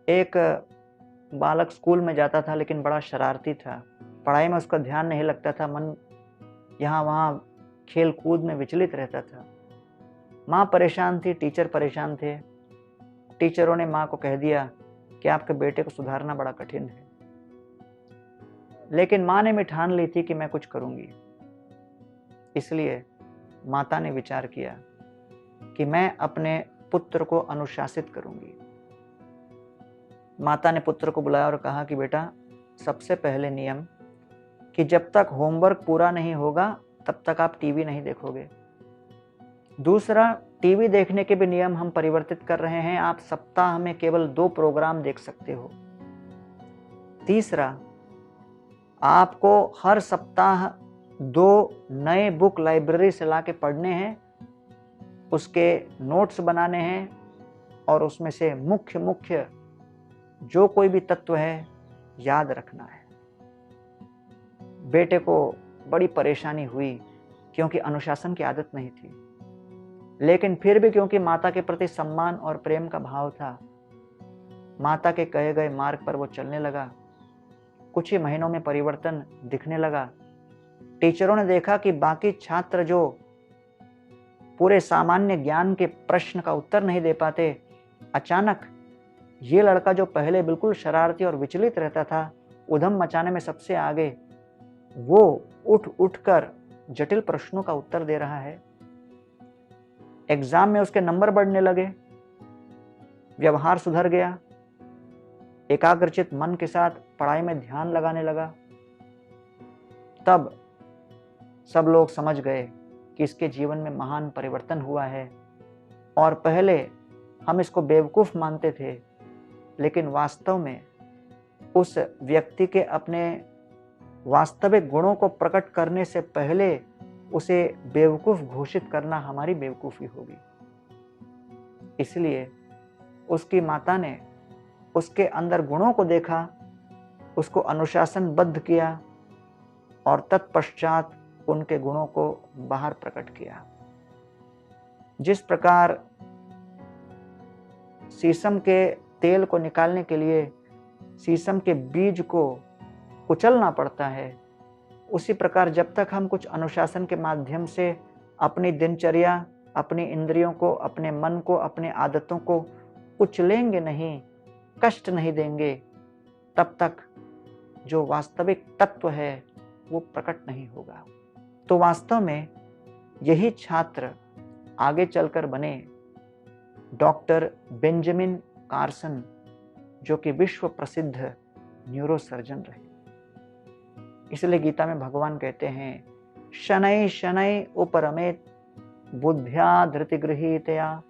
एक बालक स्कूल में जाता था लेकिन बड़ा शरारती था। पढ़ाई में उसका ध्यान नहीं लगता था, मन यहाँ-वहाँ खेल-कूद में विचलित रहता था। माँ परेशान थी, टीचर परेशान थे। टीचरों ने माँ को कह दिया कि आपके बेटे को सुधारना बड़ा कठिन है। लेकिन माँ ने भी ठान ली थी कि मैं कुछ करूँगी। इसलिए माता ने विचार किया कि मैं अपने पुत्र को अनुशासित करूँगी। माता ने पुत्र को बुलाया और कहा कि बेटा, सबसे पहले नियम कि जब तक होमवर्क पूरा नहीं होगा तब तक आप टीवी नहीं देखोगे। दूसरा, टीवी देखने के भी नियम हम परिवर्तित कर रहे हैं, आप सप्ताह में केवल 2 प्रोग्राम देख सकते हो। तीसरा, आपको हर सप्ताह 2 नए बुक लाइब्रेरी से लाके पढ़ने हैं, उसके नोट्स बनाने हैं और उसमें से मुख्य जो कोई भी तत्व है याद रखना है। बेटे को बड़ी परेशानी हुई क्योंकि अनुशासन की आदत नहीं थी, लेकिन फिर भी क्योंकि माता के प्रति सम्मान और प्रेम का भाव था, माता के कहे गए मार्ग पर वो चलने लगा। कुछ ही महीनों में परिवर्तन दिखने लगा। टीचरों ने देखा कि बाकी छात्र जो पूरे सामान्य ज्ञान के प्रश्न का उत्तर नहीं दे पाते, अचानक ये लड़का जो पहले बिल्कुल शरारती और विचलित रहता था, उधम मचाने में सबसे आगे, वो उठ कर जटिल प्रश्नों का उत्तर दे रहा है। एग्जाम में उसके नंबर बढ़ने लगे, व्यवहार सुधर गया, एकाग्रचित मन के साथ पढ़ाई में ध्यान लगाने लगा। तब सब लोग समझ गए कि इसके जीवन में महान परिवर्तन हुआ है। और पहले हम इसको बेवकूफ मानते थे, लेकिन वास्तव में उस व्यक्ति के अपने वास्तविक गुणों को प्रकट करने से पहले उसे बेवकूफ घोषित करना हमारी बेवकूफी होगी। इसलिए उसकी माता ने उसके अंदर गुणों को देखा, उसको अनुशासनबद्ध किया और तत्पश्चात उनके गुणों को बाहर प्रकट किया। जिस प्रकार शीशम के तेल को निकालने के लिए शीशम के बीज को कुचलना पड़ता है, उसी प्रकार जब तक हम कुछ अनुशासन के माध्यम से अपनी दिनचर्या, अपनी इंद्रियों को, अपने मन को, अपने आदतों को कुचलेंगे नहीं, कष्ट नहीं देंगे, तब तक जो वास्तविक तत्व है वो प्रकट नहीं होगा। तो वास्तव में यही छात्र आगे चलकर बने डॉक्टर बेंजामिन कार्सन, जो कि विश्व प्रसिद्ध न्यूरोसर्जन रहे। इसलिए गीता में भगवान कहते हैं, शनै शनै उपरमेत बुद्ध्या धृतिगृहीतया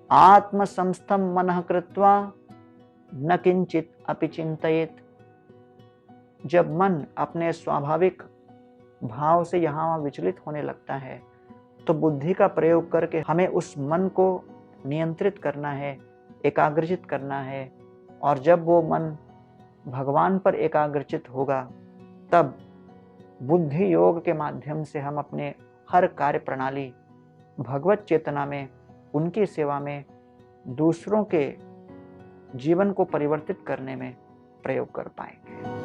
आत्मसंस्थं मनः कृत्वा न किंचित अपि चिंतयेत। जब मन अपने स्वाभाविक भाव से यहाँ वहाँ विचलित होने लगता है, तो बुद्धि का प्रयोग करके हमें उस मन को नियंत्रित करना है, एकाग्रचित करना है। और जब वो मन भगवान पर एकाग्रचित होगा, तब बुद्धि योग के माध्यम से हम अपने हर कार्य प्रणाली भगवत चेतना में, उनकी सेवा में, दूसरों के जीवन को परिवर्तित करने में प्रयोग कर पाएंगे।